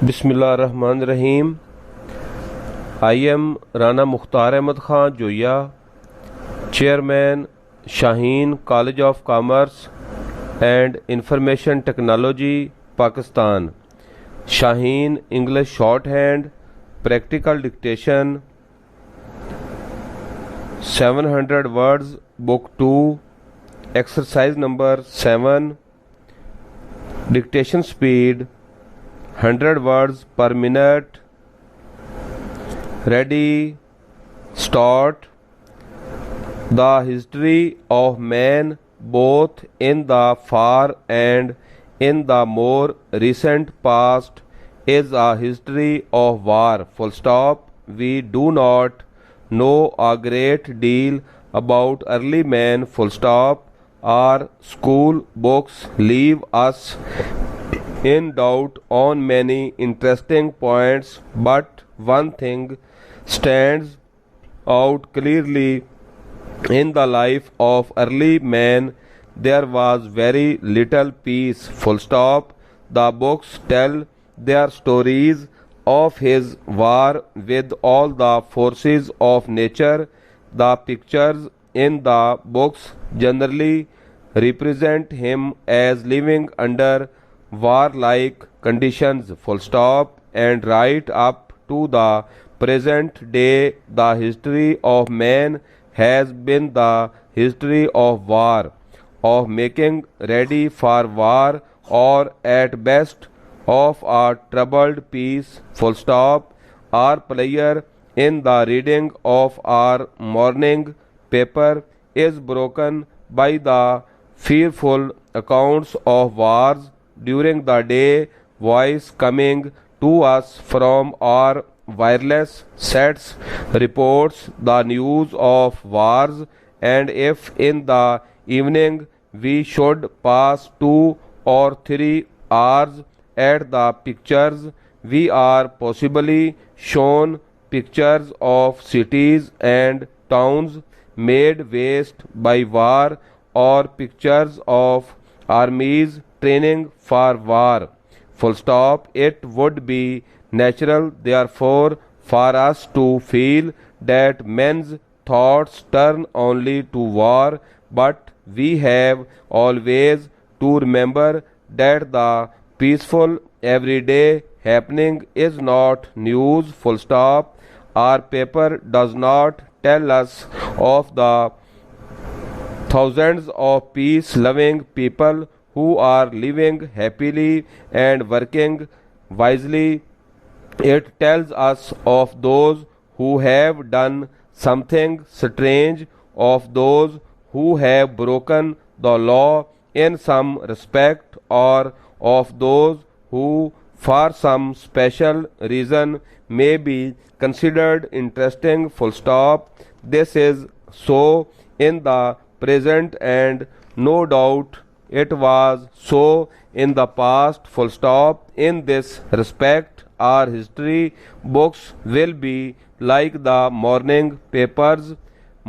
बिस्मिल्लाहिर्रहमानिर्रहीम। I am Rana Mukhtar Ahmed Khan Joya, chairman Shaheen college of commerce and information technology Pakistan. Shaheen English shorthand practical dictation 700 words book 2 exercise number 7। Dictation speed 100 words per minute। Ready, start। The history of man, both in the far and in the more recent past, is a history of war. Full stop. We do not know a great deal about early man. Full stop. Our school books leave us in doubt on many interesting points, but one thing stands out clearly in the life of early man. There was very little peace. Full stop. The books tell their stories of his war with all the forces of nature. The pictures in the books generally represent him as living under warlike conditions. Full stop. And right up to the present day, the history of man has been the history of war, of making ready for war, or at best of a troubled peace. Full stop. Our pleasure in the reading of our morning paper is broken by the fearful accounts of wars during the day, voice coming to us from our wireless sets reports the news of wars, and if in the evening we should pass 2 or 3 hours at the pictures, we are possibly shown pictures of cities and towns made waste by war, or pictures of armies training for war. Full stop. It would be natural, therefore, for us to feel that men's thoughts turn only to war, but we have always to remember that the peaceful everyday happening is not news. Full stop. Our paper does not tell us of the thousands of peace-loving people who are living happily and working wisely. It tells us of those who have done something strange, of those who have broken the law in some respect, or of those who for some special reason may be considered interesting. Full stop. This is so in the present, and no doubt it was so in the past. Full stop. In this respect, our history books will be like the morning papers,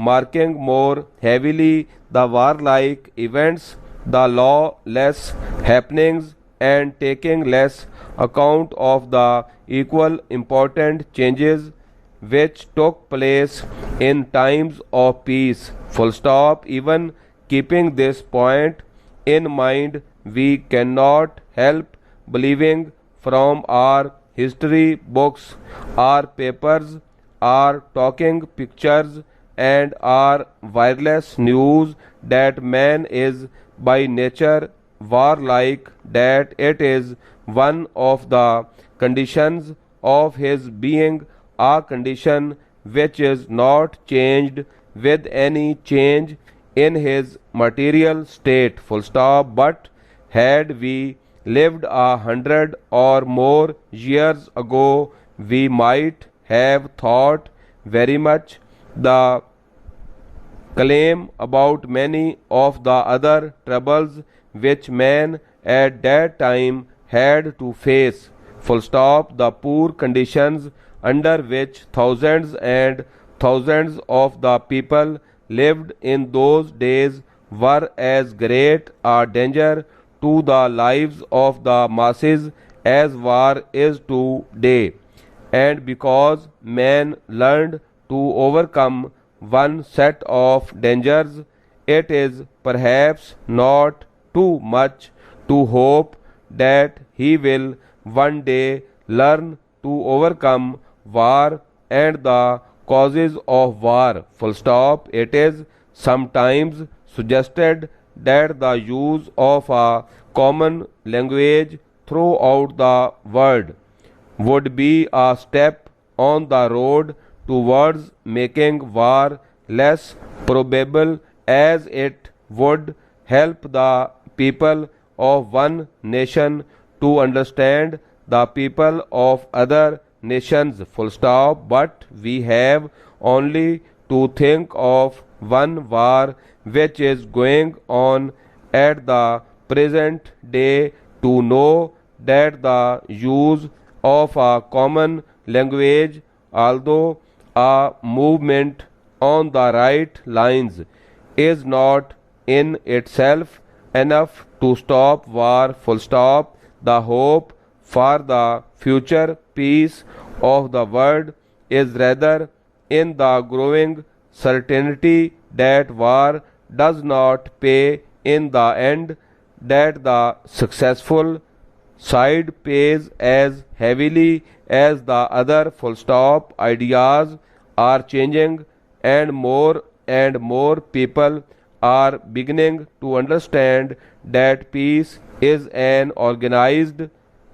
marking more heavily the warlike events, the lawless happenings, and taking less account of the equal important changes which took place in times of peace. Full stop. Even keeping this point in mind, we cannot help believing from our history books, our papers, our talking pictures, and our wireless news that man is by nature warlike, that it is one of the conditions of his being, a condition which is not changed with any change in his material state. Full stop. But had we lived 100 or more years ago, we might have thought very much the claim about many of the other troubles which man at that time had to face. Full stop. The poor conditions under which thousands and thousands of the people lived in those days were as great a danger to the lives of the masses as war is today. And because man learned to overcome one set of dangers, it is perhaps not too much to hope that he will one day learn to overcome war and the causes of war. Full stop. It is sometimes suggested that the use of a common language throughout the world would be a step on the road towards making war less probable, as it would help the people of one nation to understand the people of other nations. Full stop. But we have only to think of one war which is going on at the present day to know that the use of a common language, although a movement on the right lines, is not in itself enough to stop war. Full stop. The hope for the future peace of the world is rather in the growing certainty that war does not pay in the end, that the successful side pays as heavily as the other. Full stop. Ideas are changing and more people are beginning to understand that peace is an organized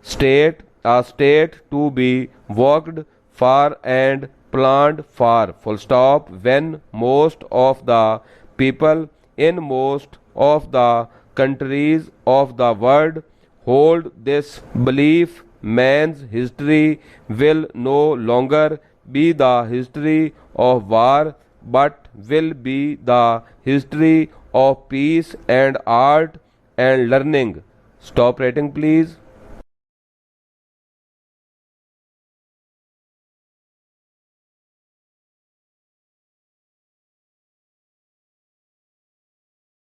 state, a state to be worked for and planned for. Full stop. When most of the people in most of the countries of the world hold this belief, man's history will no longer be the history of war, but will be the history of peace and art and learning. Stop rating, please.